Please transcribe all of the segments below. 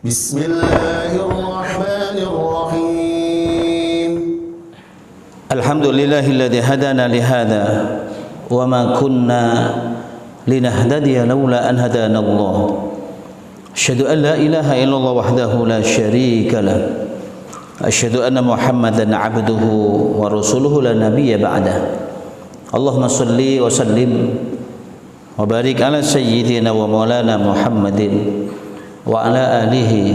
Bismillahirrahmanirrahim. Alhamdulillahilladzi hadana li hadza wa ma kunna linahtadiya laula an hadana Allah. Asyhadu an la ilaha illallah wahdahu la syarika lah. Asyhadu anna Muhammadan abduhu wa rasuluhu la nabiyya ba'dah. Allahumma shalli wa sallim wa barik ala sayyidina wa maulana Muhammadin wa ala alihi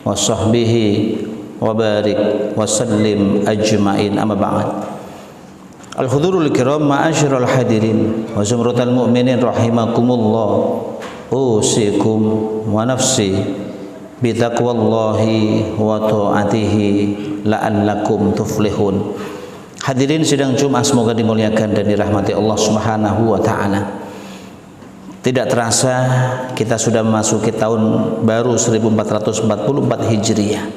wa sahbihi wa barik wa sallim ajma'in, amma ba'd. Al-hudurul kiram ma'asyiral hadirin wa zumratal mu'minin rahimakumullah, usikum wa nafsi bitaqwallahi wa ta'atihi la'allakum tuflihun. Hadirin sidang Jumat semoga dimuliakan dan dirahmati Allah Subhanahu wa taala. Tidak terasa kita sudah memasuki tahun baru 1444 Hijriah.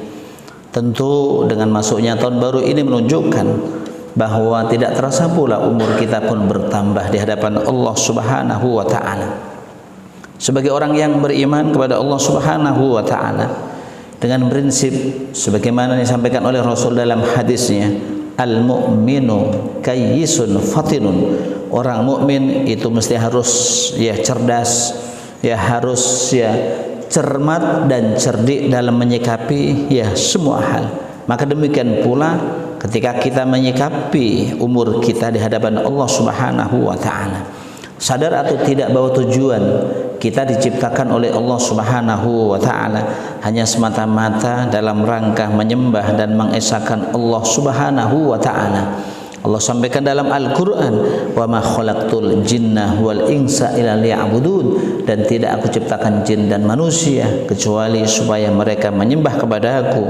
Tentu dengan masuknya tahun baru ini menunjukkan bahwa tidak terasa pula umur kita pun bertambah di hadapan Allah Subhanahu wa taala. Sebagai orang yang beriman kepada Allah Subhanahu wa taala dengan prinsip sebagaimana disampaikan oleh Rasul dalam hadisnya, al-mu'minu kayyisun fatinun. Orang mukmin itu mesti harus cerdas, harus cermat dan cerdik dalam menyikapi semua hal. Maka demikian pula ketika kita menyikapi umur kita di hadapan Allah Subhanahu wa taala. Sadar atau tidak bahwa tujuan kita diciptakan oleh Allah Subhanahu wa taala hanya semata-mata dalam rangka menyembah dan mengesahkan Allah Subhanahu wa taala. Allah sampaikan dalam Al-Quran, wa ma khalaqtul jinna wal insa illa liya'budun, dan tidak aku ciptakan jin dan manusia kecuali supaya mereka menyembah kepada aku,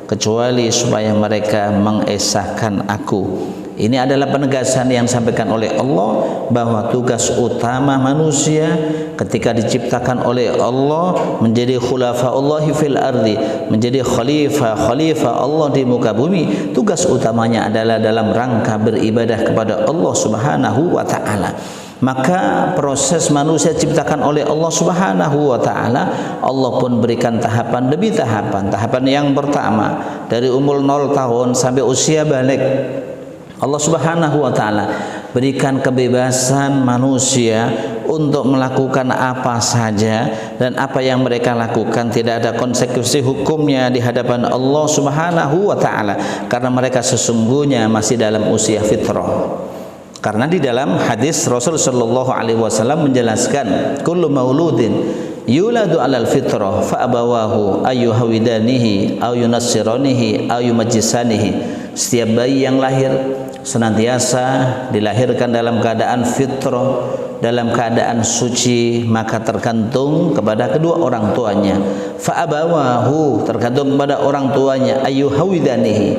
kecuali supaya mereka mengesahkan aku. Ini adalah penegasan yang disampaikan oleh Allah bahwa tugas utama manusia ketika diciptakan oleh Allah menjadi khulafaullahi fil ardi, menjadi khalifah Allah di muka bumi. Tugas utamanya adalah dalam rangka beribadah kepada Allah Subhanahu wa taala. Maka proses manusia diciptakan oleh Allah Subhanahu wa taala, Allah pun berikan tahapan demi tahapan. Tahapan yang pertama dari umur 0 tahun sampai usia balik, Allah Subhanahu wa taala berikan kebebasan manusia untuk melakukan apa saja, dan apa yang mereka lakukan tidak ada konsekuensi hukumnya di hadapan Allah Subhanahu wa taala, karena mereka sesungguhnya masih dalam usia fitrah. Karena di dalam hadis Rasul sallallahu alaihi wasallam menjelaskan, kullu mauludin yuladu alal fitrah fa abawahu ayyuhawidanihi aw yunassiranihi aw yumajjisanihi. Setiap bayi yang lahir senantiasa dilahirkan dalam keadaan fitrah, dalam keadaan suci, maka tergantung kepada kedua orang tuanya. Fa abawahu, tergantung kepada orang tuanya, ayyuhawidanihi,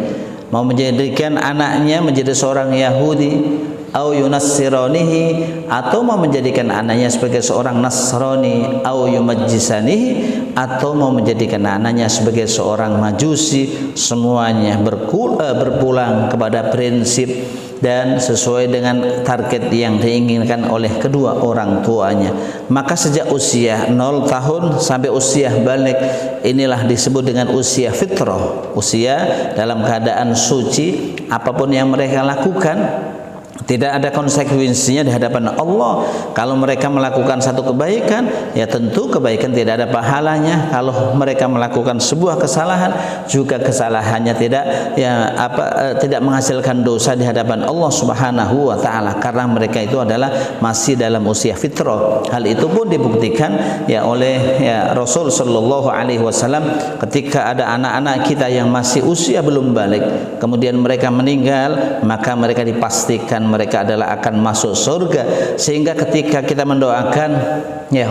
mau menjadikan anaknya menjadi seorang Yahudi, au yunassiranihi, atau mau menjadikan anaknya sebagai seorang Nasrani, au yumajjisanihi, atau mau menjadikan anaknya sebagai seorang Majusi. Semuanya berpulang kepada prinsip dan sesuai dengan target yang diinginkan oleh kedua orang tuanya. Maka sejak usia 0 tahun sampai usia balik, inilah disebut dengan usia fitrah, usia dalam keadaan suci. Apapun yang mereka lakukan tidak ada konsekuensinya di hadapan Allah. Kalau mereka melakukan satu kebaikan, ya tentu kebaikan tidak ada pahalanya. Kalau mereka melakukan sebuah kesalahan, juga kesalahannya tidak menghasilkan dosa di hadapan Allah Subhanahu wa taala, karena mereka itu adalah masih dalam usia fitrah. Hal itu pun dibuktikan oleh Rasul sallallahu alaihi wasallam ketika ada anak-anak kita yang masih usia belum balik, kemudian mereka meninggal, maka mereka dipastikan mereka adalah akan masuk surga. Sehingga ketika kita mendoakan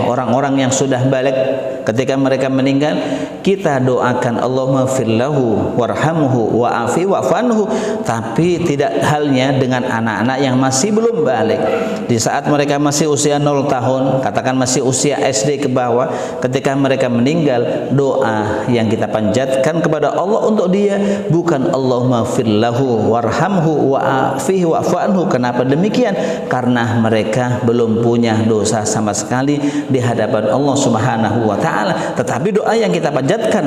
orang-orang yang sudah balik, ketika mereka meninggal, kita doakan Allahumma firlahu warhamhu wa'afi wa'fanhu. Tapi tidak halnya dengan anak-anak yang masih belum balik. Di saat mereka masih usia 0 tahun, katakan masih usia SD ke bawah, ketika mereka meninggal, doa yang kita panjatkan kepada Allah untuk dia bukan Allahumma firlahu warhamhu wa'afi wa'fanhu, Kenapa demikian? Karena mereka belum punya dosa sama sekali di hadapan Allah Subhanahu wa taala. Tetapi doa yang kita panjatkan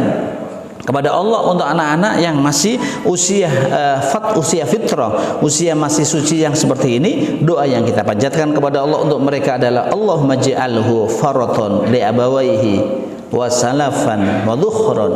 kepada Allah untuk anak-anak yang masih usia usia fitrah, usia masih suci yang seperti ini, doa yang kita panjatkan kepada Allah untuk mereka adalah Allahumma ja'alhu faraton li abawaihi wa salafan wa dhukhran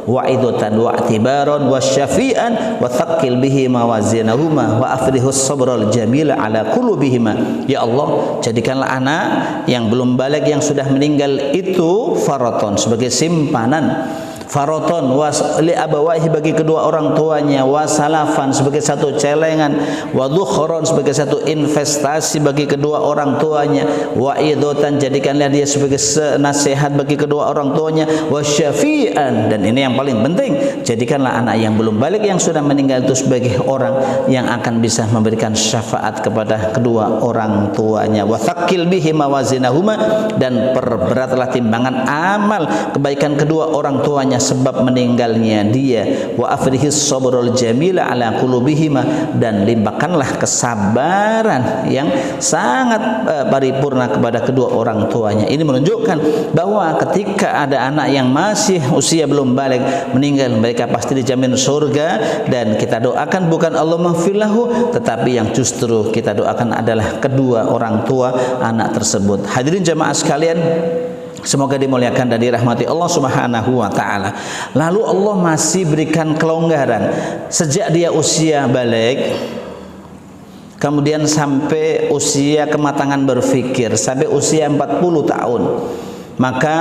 wa idatan wa i'tibaran wa syafi'an wa thaqqil bihi mawazinahuma wa afrihus sabral jamila ala qulubihima. Ya Allah, jadikanlah anak yang belum baligh yang sudah meninggal itu faraton, sebagai simpanan, faraton li abawaihi, bagi kedua orang tuanya, wa salafan, sebagai satu celengan, wa dhukhran, sebagai satu investasi bagi kedua orang tuanya, wa idatan, jadikanlah dia sebagai nasihat bagi kedua orang tuanya, wa syafi'an, dan ini yang paling penting, jadikanlah anak yang belum balik yang sudah meninggal itu sebagai orang yang akan bisa memberikan syafaat kepada kedua orang tuanya, wa thaqqil bihi mawazinahuma, dan perberatlah timbangan amal kebaikan kedua orang tuanya sebab meninggalnya dia, wa afrihis sabrul jamila ala qulubihima, dan limpahkanlah kesabaran yang sangat paripurna kepada kedua orang tuanya. Ini menunjukkan bahwa ketika ada anak yang masih usia belum balik meninggal, mereka pasti dijamin surga, dan kita doakan bukan Allahumma fillahu, tetapi yang justru kita doakan adalah kedua orang tua anak tersebut. Hadirin jamaah sekalian, semoga dimuliakan dan dirahmati Allah Subhanahu wa taala. Lalu Allah masih berikan kelonggaran sejak dia usia balik, kemudian sampai usia kematangan berpikir, sampai usia 40 tahun. Maka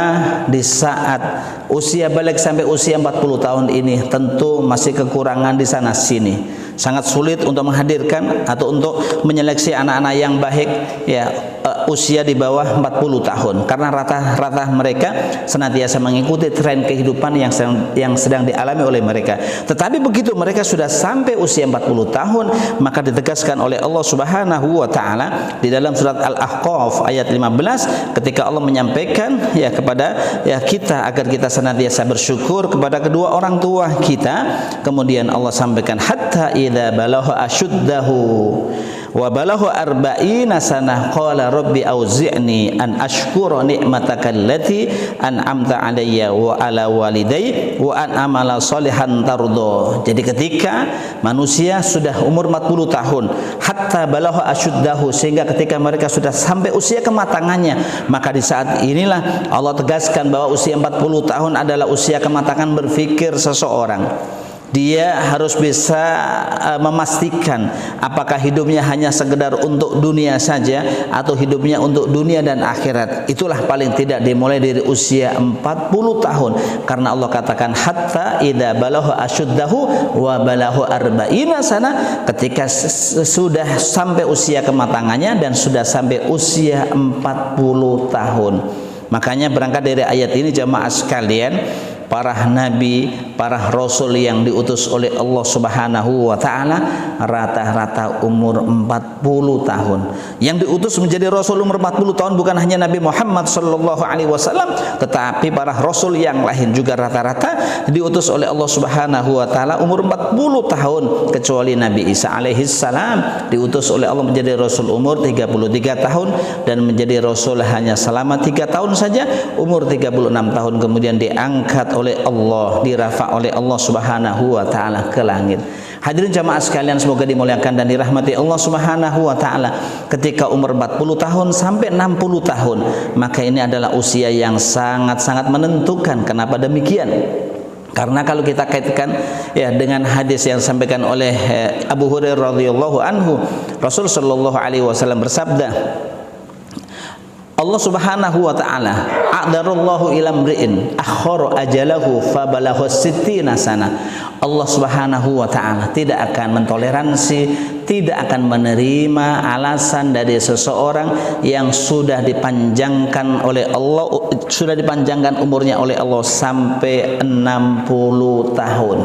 di saat usia balik sampai usia 40 tahun ini tentu masih kekurangan di sana sini. Sangat sulit untuk menghadirkan atau untuk menyeleksi anak-anak yang baik ya usia di bawah 40 tahun, karena rata-rata mereka senantiasa mengikuti tren kehidupan yang sedang dialami oleh mereka. Tetapi begitu mereka sudah sampai usia 40 tahun, maka ditegaskan oleh Allah Subhanahu wa taala di dalam surat Al-Ahqaf ayat 15, ketika Allah menyampaikan ya kepada ya kita agar kita senantiasa bersyukur kepada kedua orang tua kita. Kemudian Allah sampaikan hatta idza balagha asyuddahu wa balagha arba'ina sanah qala rabbi auzi'ni an ashkura ni'mataka allati an'amta alayya wa ala walidayya wa an amala salihan tardo. Jadi ketika manusia sudah umur 40 tahun, hatta balagha asyuddahu, sehingga ketika mereka sudah sampai usia kematangannya, maka di saat inilah Allah tegaskan bahwa usia 40 tahun adalah usia kematangan berpikir seseorang. Dia harus bisa memastikan apakah hidupnya hanya sekedar untuk dunia saja atau hidupnya untuk dunia dan akhirat. Itulah paling tidak dimulai dari usia 40 tahun, karena Allah katakan hatta idza balagha asyuddahu wa balagha arba'ina sana, ketika sudah sampai usia kematangannya dan sudah sampai usia 40 tahun. Makanya berangkat dari ayat ini jamaah sekalian, para nabi, para rasul yang diutus oleh Allah Subhanahu wa taala rata-rata umur 40 tahun. Yang diutus menjadi rasul umur 40 tahun bukan hanya Nabi Muhammad sallallahu alaihi wasallam, tetapi para rasul yang lain juga rata-rata diutus oleh Allah Subhanahu wa taala umur 40 tahun, kecuali Nabi Isa alaihi salam diutus oleh Allah menjadi rasul umur 33 tahun dan menjadi rasul hanya selama 3 tahun saja, umur 36 tahun kemudian diangkat oleh Allah, dirafa oleh Allah Subhanahu wa taala ke langit. Hadirin jamaah sekalian, semoga dimuliakan dan dirahmati Allah Subhanahu wa taala. Ketika umur 40 tahun sampai 60 tahun, maka ini adalah usia yang sangat-sangat menentukan. Kenapa demikian? Karena kalau kita kaitkan ya dengan hadis yang disampaikan oleh Abu Hurairah radhiyallahu anhu, Rasul sallallahu alaihi wasallam bersabda, Allah Subhanahu wa taala a'darallahu ila mri'in akhara ajalahu fa balagha 60 sana. Allah Subhanahu wa taala tidak akan mentoleransi, tidak akan menerima alasan dari seseorang yang sudah dipanjangkan oleh Allah, sudah dipanjangkan umurnya oleh Allah sampai 60 tahun.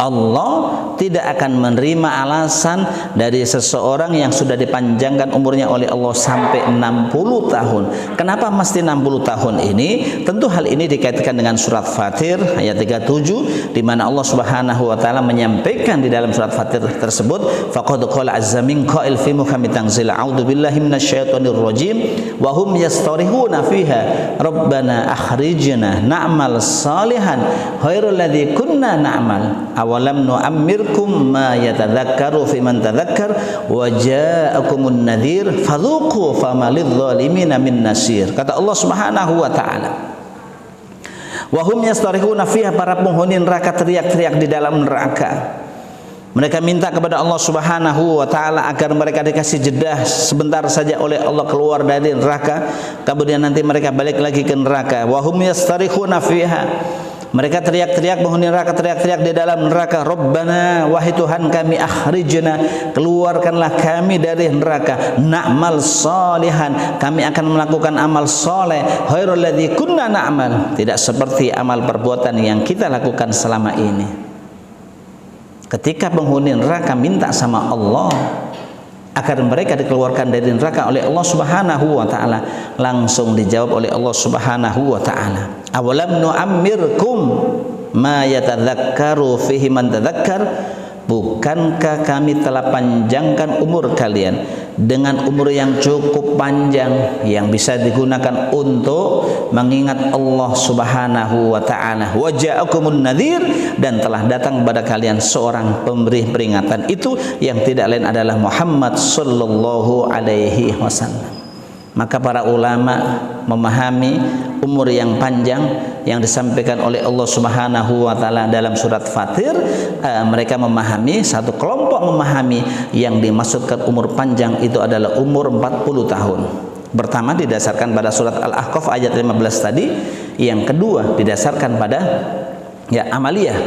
Allah tidak akan menerima alasan dari seseorang yang sudah dipanjangkan umurnya oleh Allah sampai 60 tahun. Kenapa mesti 60 tahun ini? Tentu hal ini dikaitkan dengan surat Fatir ayat 37, di mana Allah Subhanahu wa taala menyampaikan di dalam surat Fatir tersebut, faqad qala azza min qail fi muhammi tanzil a'udzu billahi minasyaitonir rajim wa hum yastarihuna fiha rabbana akhrijna na'mal salihan ghairul ladzi kunna na'mal awalam nu'ammirkum ma yatadzakkaru fiman tadzakkar wa ja'akumun nadhir fadhuqu fama lidh-dhalimina min nasir. Kata Allah Subhanahu wa taala, wa hum yastarihuna fiha, para penghuni neraka teriak-teriak di dalam neraka. Mereka minta kepada Allah Subhanahu wa taala agar mereka dikasih jedah sebentar saja oleh Allah keluar dari neraka, kemudian nanti mereka balik lagi ke neraka. Wa hum yastarihuna fiha, mereka teriak-teriak, penghuni neraka teriak-teriak di dalam neraka, Rabbana, wahai Tuhan kami, akhrijna, keluarkanlah kami dari neraka, na'mal salihan, kami akan melakukan amal soleh, ghairul ladzi kunna na'mal, tidak seperti amal perbuatan yang kita lakukan selama ini. Ketika penghuni neraka minta sama Allah agar mereka dikeluarkan dari neraka oleh Allah Subhanahu wa taala, langsung dijawab oleh Allah Subhanahu wa taala, awalam nu'ammirkum ma yatadzakkaru fihi man tadzakkar, bukankah kami telah panjangkan umur kalian dengan umur yang cukup panjang yang bisa digunakan untuk mengingat Allah Subhanahu wa taala, wa ja'akumun nadhir, dan telah datang kepada kalian seorang pemberi peringatan, itu yang tidak lain adalah Muhammad sallallahu alaihi wasallam. Maka para ulama memahami umur yang panjang yang disampaikan oleh Allah Subhanahu wa taala dalam surat Fatir. Mereka memahami, satu kelompok memahami yang dimaksudkan umur panjang itu adalah umur 40 tahun. Pertama didasarkan pada surat Al-Ahqaf ayat 15 tadi, yang kedua didasarkan pada amaliyah,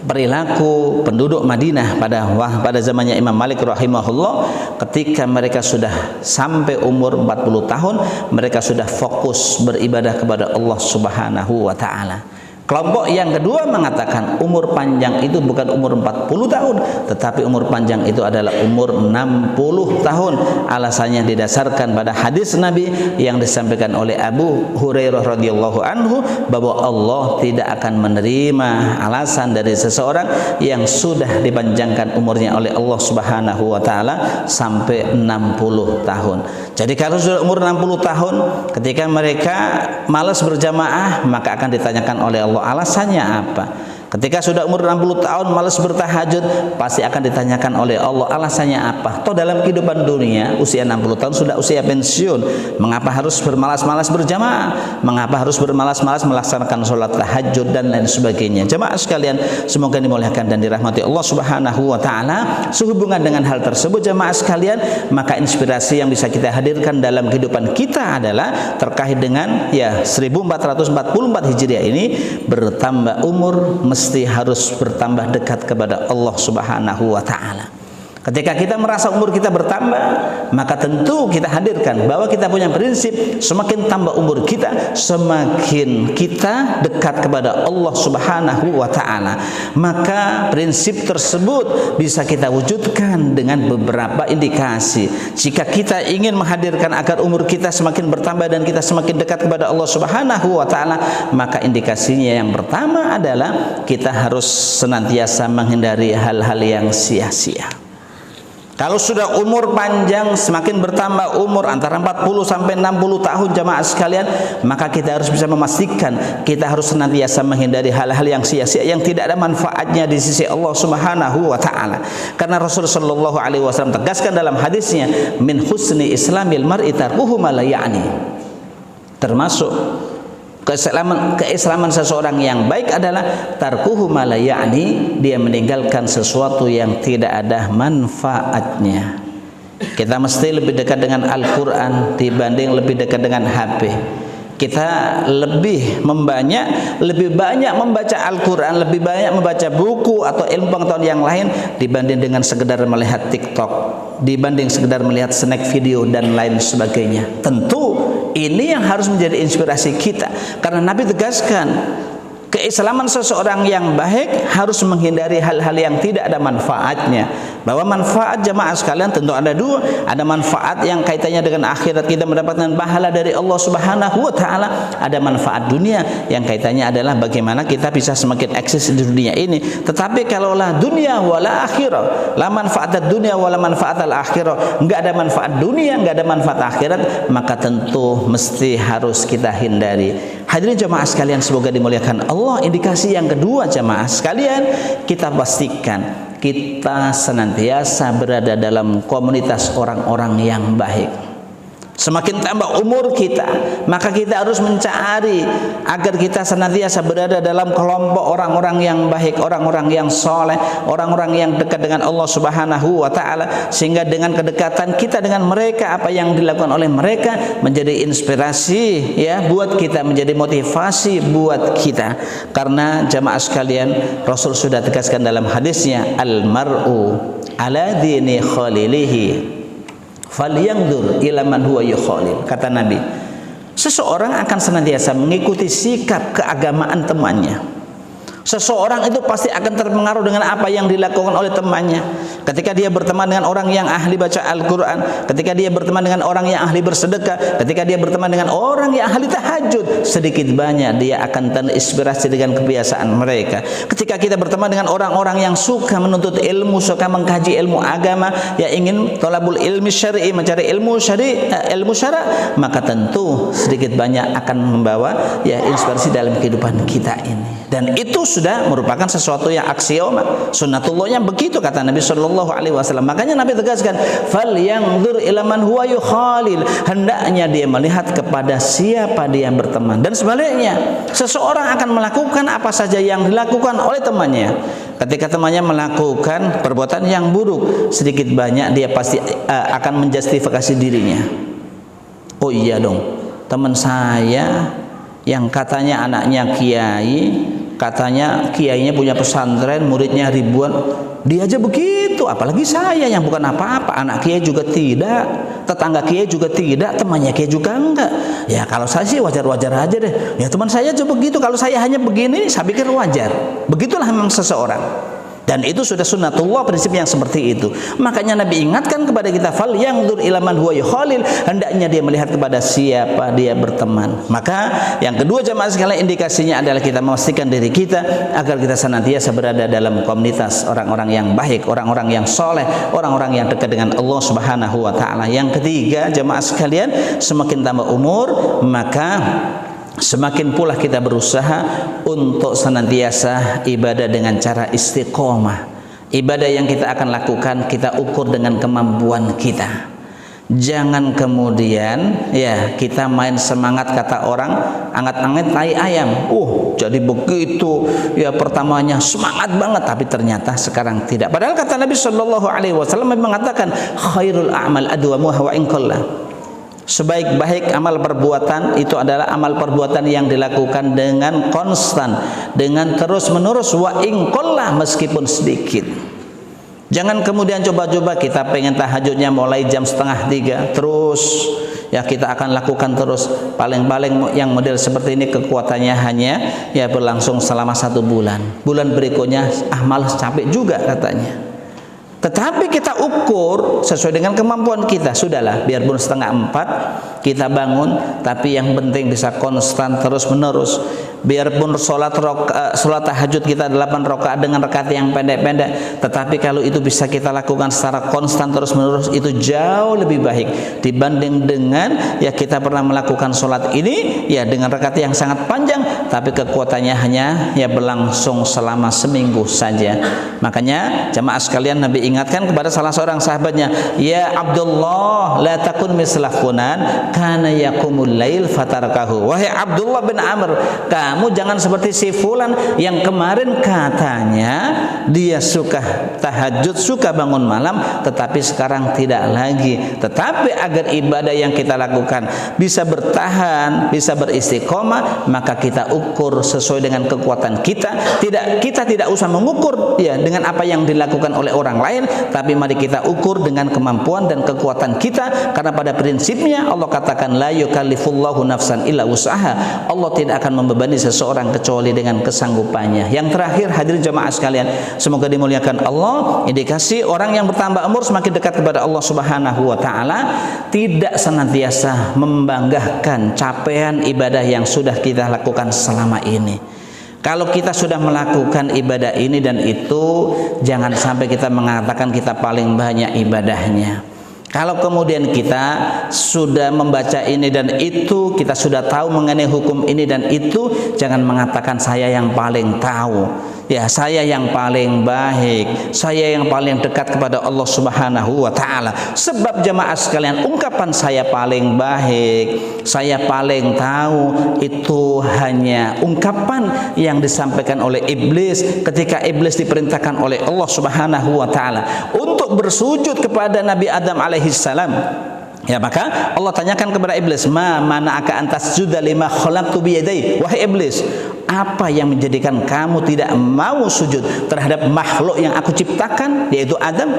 perilaku penduduk Madinah pada zamannya Imam Malik rahimahullah. Ketika mereka sudah sampai umur 40 tahun, mereka sudah fokus beribadah kepada Allah Subhanahu wa taala. Kelompok yang kedua mengatakan umur panjang itu bukan umur 40 tahun, tetapi umur panjang itu adalah umur 60 tahun. Alasannya didasarkan pada hadis Nabi yang disampaikan oleh Abu Hurairah radhiyallahu anhu, bahwa Allah tidak akan menerima alasan dari seseorang yang sudah dipanjangkan umurnya oleh Allah Subhanahu wa taala sampai 60 tahun. Jadi kalau sudah umur 60 tahun, ketika mereka malas berjamaah, maka akan ditanyakan oleh Allah, alasannya apa? Ketika sudah umur 60 tahun malas bertahajud, pasti akan ditanyakan oleh Allah, alasannya apa? Toh dalam kehidupan dunia usia 60 tahun sudah usia pensiun, mengapa harus bermalas-malas berjamaah? Mengapa harus bermalas-malas melaksanakan sholat tahajud dan lain sebagainya? Jemaah sekalian, semoga dimuliakan dan dirahmati Allah Subhanahu wa taala. Sehubungan dengan hal tersebut jemaah sekalian, maka inspirasi yang bisa kita hadirkan dalam kehidupan kita adalah terkait dengan 1444 Hijriah ini, bertambah umur mesti harus bertambah dekat kepada Allah Subhanahu wa taala. Ketika kita merasa umur kita bertambah, maka tentu kita hadirkan bahwa kita punya prinsip, semakin tambah umur kita, semakin kita dekat kepada Allah Subhanahu wa taala. Maka prinsip tersebut bisa kita wujudkan dengan beberapa indikasi. Jika kita ingin menghadirkan agar umur kita semakin bertambah dan kita semakin dekat kepada Allah Subhanahu wa taala, maka indikasinya yang pertama adalah kita harus senantiasa menghindari hal-hal yang sia-sia. Kalau sudah umur panjang, semakin bertambah umur antara 40 sampai 60 tahun jamaah sekalian, maka kita harus bisa memastikan kita harus senantiasa menghindari hal-hal yang sia-sia, yang tidak ada manfaatnya di sisi Allah Subhanahu wa taala. Karena Rasulullah sallallahu alaihi wasallam tegaskan dalam hadisnya, min husni islamil mar'i tarkuhu ma la ya'ni. Termasuk keislaman seseorang yang baik adalah tarkuhu ma la ya'ni, dia meninggalkan sesuatu yang tidak ada manfaatnya. Kita mesti lebih dekat dengan Al-Qur'an dibanding lebih dekat dengan HP. Kita lebih banyak membaca Al-Qur'an, lebih banyak membaca buku atau ilmu pengetahuan yang lain dibanding dengan sekedar melihat TikTok, dibanding sekedar melihat snack video dan lain sebagainya. Tentu ini yang harus menjadi inspirasi kita, karena Nabi tegaskan, Keislaman seseorang yang baik harus menghindari hal-hal yang tidak ada manfaatnya. Bahwa manfaat jamaah sekalian tentu ada dua. Ada manfaat yang kaitannya dengan akhirat, kita mendapatkan pahala dari Allah Subhanahu wa taala. Ada manfaat dunia yang kaitannya adalah bagaimana kita bisa semakin eksis di dunia ini. Tetapi kalaulah dunia wala akhirah, la manfaat dunia wala manfaat al akhirah, enggak ada manfaat dunia, enggak ada manfaat akhirat, maka tentu mesti harus kita hindari. Hadirin jamaah sekalian, semoga dimuliakan Allah. Indikasi yang kedua jamaah sekalian, kita pastikan kita senantiasa berada dalam komunitas orang-orang yang baik. Semakin tambah umur kita, maka kita harus mencari agar kita senantiasa berada dalam kelompok orang-orang yang baik, orang-orang yang soleh, orang-orang yang dekat dengan Allah Subhanahu wa taala, sehingga dengan kedekatan kita dengan mereka, apa yang dilakukan oleh mereka menjadi inspirasi ya buat kita, menjadi motivasi buat kita. Karena jamaah sekalian, Rasul sudah tegaskan dalam hadisnya, al-mar'u ala dini khalilihi falyanzur ila man huwa yukhalil. Kata Nabi, seseorang akan senantiasa mengikuti sikap keagamaan temannya. Seseorang itu pasti akan terpengaruh dengan apa yang dilakukan oleh temannya. Ketika dia berteman dengan orang yang ahli baca Al-Quran, ketika dia berteman dengan orang yang ahli bersedekah, ketika dia berteman dengan orang yang ahli tahajud, sedikit banyak dia akan terinspirasi dengan kebiasaan mereka. Ketika kita berteman dengan orang-orang yang suka menuntut ilmu, suka mengkaji ilmu agama, yang ingin thalabul ilmi syar'i, mencari ilmu syar'i, ilmu syara', maka tentu sedikit banyak akan membawa ya inspirasi dalam kehidupan kita ini. Dan itu sudah merupakan sesuatu yang aksioma, sunnatullahnya begitu kata Nabi Shallallahu Alaihi Wasallam. Makanya Nabi tegaskan, falyanzur ila man huwa yukhalil, hendaknya dia melihat kepada siapa dia berteman. Dan sebaliknya, seseorang akan melakukan apa saja yang dilakukan oleh temannya. Ketika temannya melakukan perbuatan yang buruk, sedikit banyak dia pasti akan menjustifikasi dirinya. Oh iya dong, teman saya yang katanya anaknya kiai, katanya kiainya punya pesantren, muridnya ribuan, dia aja begitu, apalagi saya yang bukan apa-apa, anak kiai juga tidak, tetangga kiai juga tidak, temannya kiai juga enggak. Ya kalau saya sih wajar-wajar aja deh. Ya teman saya aja begitu, kalau saya hanya begini, saya pikir wajar. Begitulah memang seseorang. Dan itu sudah sunnatullah, prinsip yang seperti itu. Makanya Nabi ingatkan kepada kita, fal yanzur ila man huwa yukhalil, hendaknya dia melihat kepada siapa dia berteman. Maka yang kedua jamaah sekalian, indikasinya adalah kita memastikan diri kita agar kita senantiasa berada dalam komunitas orang-orang yang baik, orang-orang yang soleh, orang-orang yang dekat dengan Allah Subhanahu wa taala. Yang ketiga jamaah sekalian, semakin tambah umur, maka semakin pula kita berusaha untuk senantiasa ibadah dengan cara istiqomah. Ibadah yang kita akan lakukan kita ukur dengan kemampuan kita. Jangan kemudian ya kita main semangat, kata orang, anget-anget tai ayam. Jadi begitu ya, pertamanya semangat banget tapi ternyata sekarang tidak. Padahal kata Nabi Shallallahu Alaihi Wasallam mengatakan, khairul a'mal adwamuha wa in qalla. Sebaik-baik amal perbuatan itu adalah amal perbuatan yang dilakukan dengan konstan, dengan terus-menerus, wa in qalla, meskipun sedikit. Jangan kemudian coba-coba kita pengen tahajudnya mulai jam 2:30 terus ya kita akan lakukan terus. Paling-paling yang model seperti ini kekuatannya hanya ya berlangsung selama 1 bulan. Bulan berikutnya malas, capek juga katanya. Tetapi kita ukur sesuai dengan kemampuan kita. Sudahlah, biarpun 3:30 kita bangun, tapi yang penting bisa konstan terus menerus. Biarpun sholat tahajud kita 8 rakaat dengan rakaat yang pendek-pendek, tetapi kalau itu bisa kita lakukan secara konstan terus menerus, itu jauh lebih baik dibanding dengan ya kita pernah melakukan sholat ini ya dengan rakaat yang sangat panjang, tapi kekuatannya hanya ya berlangsung selama seminggu saja. Makanya jamaah sekalian, Nabi ingatkan kepada salah seorang sahabatnya, ya Abdullah, la takun mislah fulan kana yaqumul lail fatarakahu. Wahai Abdullah bin Amr, kamu jangan seperti si fulan yang kemarin katanya dia suka tahajud, suka bangun malam, tetapi sekarang tidak lagi. Tetapi agar ibadah yang kita lakukan bisa bertahan, bisa beristiqomah, maka kita ukur ukur sesuai dengan kekuatan kita. Kita tidak usah mengukur ya dengan apa yang dilakukan oleh orang lain, tapi mari kita ukur dengan kemampuan dan kekuatan kita, karena pada prinsipnya Allah katakan la yukallifullahu nafsan illa wus'aha. Allah tidak akan membebani seseorang kecuali dengan kesanggupannya. Yang terakhir, hadirin jamaah sekalian, semoga dimuliakan Allah, indikasi orang yang bertambah umur semakin dekat kepada Allah Subhanahu wa taala, tidak senantiasa membanggakan capaian ibadah yang sudah kita lakukan selama ini. Kalau kita sudah melakukan ibadah ini dan itu, jangan sampai kita mengatakan kita paling banyak ibadahnya. Kalau kemudian kita sudah membaca ini dan itu, kita sudah tahu mengenai hukum ini dan itu, jangan mengatakan saya yang paling tahu. Ya, saya yang paling baik, saya yang paling dekat kepada Allah Subhanahu wa taala. Sebab jamaah sekalian, ungkapan saya paling baik, saya paling tahu, itu hanya ungkapan yang disampaikan oleh iblis ketika iblis diperintahkan oleh Allah Subhanahu wa taala untuk bersujud kepada Nabi Adam alaihissalam. Ya, maka Allah tanyakan kepada iblis, ma mana'aka antas juda lima khalaqtu biyadai. Wahai iblis, apa yang menjadikan kamu tidak mau sujud terhadap makhluk yang aku ciptakan, yaitu Adam?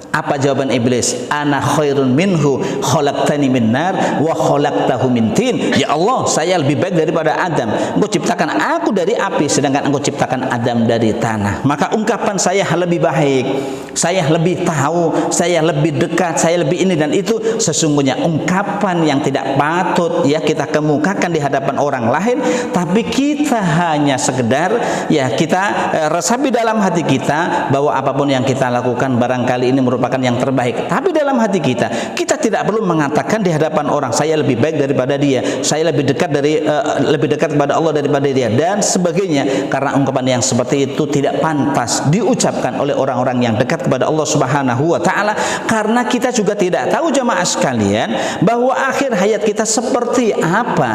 Apa jawaban iblis? Ana khairun minhu khalaqtani min nar wa khalaqtahu min tin. Ya Allah, saya lebih baik daripada Adam. Engkau ciptakan aku dari api, sedangkan engkau ciptakan Adam dari tanah. Maka ungkapan saya lebih baik, saya lebih tahu, saya lebih dekat, saya lebih ini dan itu, sesungguhnya ungkapan yang tidak patut ya kita kemukakan di hadapan orang lain, tapi kita hanya sekedar ya kita resapi dalam hati kita bahwa apapun yang kita lakukan barangkali ini merupakan yang terbaik. Tapi dalam hati kita tidak perlu mengatakan di hadapan orang saya lebih baik daripada dia, saya lebih dekat kepada Allah daripada dia dan sebagainya, karena ungkapan yang seperti itu tidak pantas diucapkan oleh orang-orang yang dekat kepada Allah Subhanahu wa taala, karena kita juga tidak tahu jamaah sekalian bahwa akhir hayat kita seperti apa.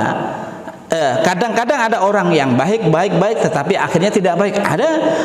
Kadang-kadang ada orang yang baik tetapi akhirnya tidak baik.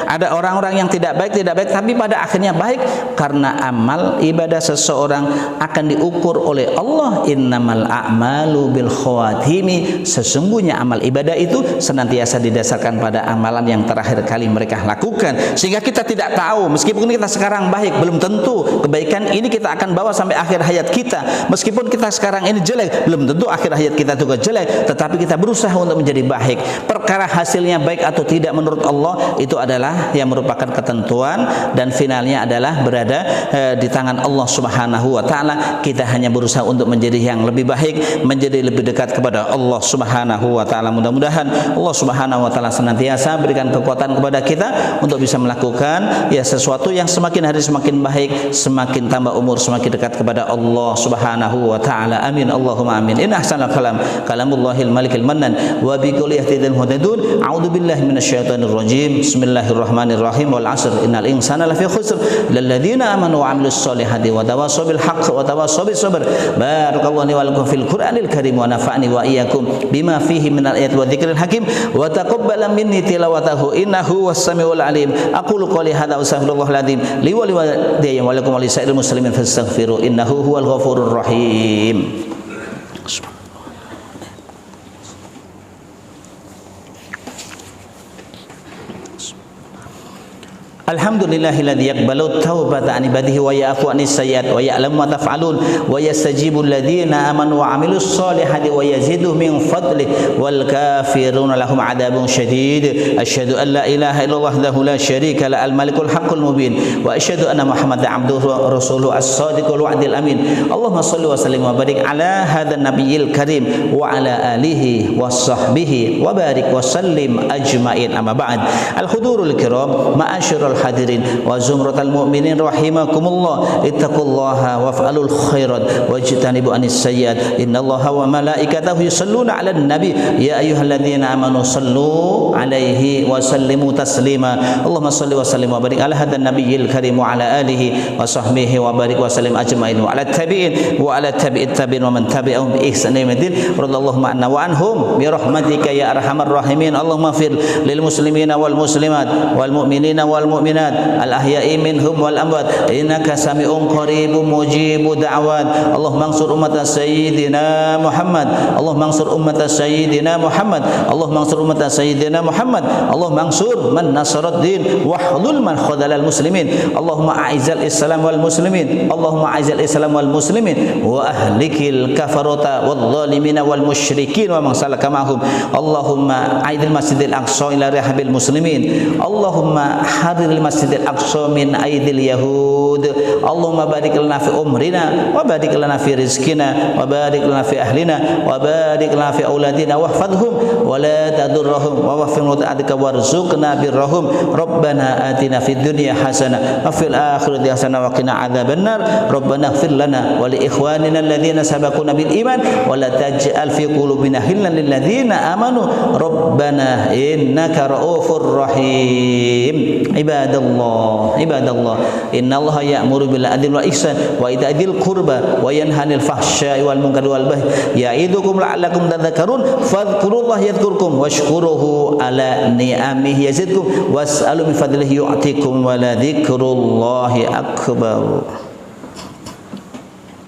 Ada orang-orang yang tidak baik tapi pada akhirnya baik, karena amal ibadah seseorang akan diukur oleh Allah. Innamal a'malu bil khawatimi. Sesungguhnya amal ibadah itu senantiasa didasarkan pada amalan yang terakhir kali mereka lakukan. Sehingga kita tidak tahu, meskipun kita sekarang baik, belum tentu kebaikan ini kita akan bawa sampai akhir hayat kita. Meskipun kita sekarang ini jelek, belum tentu akhir hayat kita juga jelek, tetapi kita berusaha untuk menjadi baik. Perkara hasilnya baik atau tidak menurut Allah itu adalah yang merupakan ketentuan dan finalnya adalah berada di tangan Allah Subhanahu wa taala. Kita hanya berusaha untuk menjadi yang lebih baik, menjadi lebih dekat kepada Allah Subhanahu wa taala. Mudah-mudahan Allah Subhanahu wa taala senantiasa berikan kekuatan kepada kita untuk bisa melakukan ya sesuatu yang semakin hari semakin baik, semakin tambah umur, semakin dekat kepada Allah Subhanahu wa taala. Amin Allahumma amin. Inna ahsanal kalam kalamullahil malikil mannan wa bi kulli ihtidal hudadun. A'udzu billahi minasyaitonir rajim. Bismillahirrahmanirrahim. Wal 'asr innal insana lafi khusr lilladzina amanu wa 'amilus solihati wa tawassaw bil haqq wa tawassaw bis sabr. Barakallahu li wa lakum fil Qur'anil karim wa nafa'ani wa iyyakum bima fihi minal ayati wa dzikril hakim wa taqabbala minni tilawatahu innahu was-sami'ul 'alim. Aqulu qouli hadza wa astaghfirullahal adzim li wa liwalidayya wa lakum wa lisa'iril muslimin fastaghfiru innahu huwal ghafurur rahim. Alhamdulillahilladzi yaqbalu taubata an ibadihi wa ya'fu anis sayyi'at wa ya'lamu ma taf'alun wa yastajibu alladhina amanu wa 'amilus solihati wa yazidu min fadlihi wal kafiruna lahum 'adzabun syadid. Asyhadu an la ilaha illallah wahdahu la syarika la al malikul haqqul mubin wa asyhadu anna muhammadan 'abduhu wa rasuluhu as-sadiqul wa'dil amin. Allahumma shalli wa sallim wa barik ala hadzal nabiyil karim wa ala alihi wa sahbihi wa barik wa sallim ajmain. Amma ba'd. Al-hudurul kiram ma'asyiral hadirin wa zumratal mu'minin rahimakumullah, ittaqullaha waf'alul khairat wajtanibu anis sayyiat. Innallaha wa malaikatahu yusalluna 'alan nabi ya ayyuhalladzina amanu sallu 'alaihi wa sallimu taslima. Allahumma shalli wa sallim wa barik ala hadzal nabiyil karim wa ala alihi wa sahbihi wa barik wa sallim ajmain wa ala tabi'in wa ala tabi'it tabi'in wa man tabi'ahum bi ihsan ila yaumil radallahu anna wa anhum bi rahmatika ya arhamar rahimin. Allahumma fir lil muslimina wal muslimat wal mu'minina wal mu'minat mu'minat al-ahya'i minhum wal amwat innaka sami'un qaribun mujibu da'wat. Allahumma ansur ummat sayyidina Muhammad, Allahumma ansur ummat sayyidina Muhammad, Allahumma ansur ummat sayyidina Muhammad, Allahumma ansur man nasarad din wahdul man khadalal muslimin. Allahumma a'izal islam wal muslimin, Allahumma a'izal islam wal muslimin wa ahlikil kafarata wal zalimina wal musyrikin wa man salaka ma'hum. Allahumma a'idil masjidil aqsa ila rihabil muslimin, Allahumma hadiril masjidil aqsa min aidil yahud. Allahumma barik lana fi umrina wa barik lana fi rizqina wa barik lana fi ahlina wa barik lana fi auladina wahfadhum wa la tadurrahum wa waffiqna ta'atika warzuqna birrahum. Rabbana atina fid dunya hasanah wa fil akhirati hasanah wa qina adzabannar. Rabbana ighfir lana wa li ikhwanina alladhina sabaquna bil iman wa la taj'al fi qulubina ghillan lil ladzina amanu Rabbana innaka raufur rahim. Ibadallah, ibadallah, innallaha ya'muru bil adli wal ihsan wa ita'il qurba wa yanha 'anil fahsya'i wal munkari wal baghi ya'idukum la'allakum tadhakkarun. Fadhkurullaha yadhkurkum washkuruhu ala ni'amihi yazidkum was'alu min fadlihi yu'tikum wa la dzikrullahi akbar.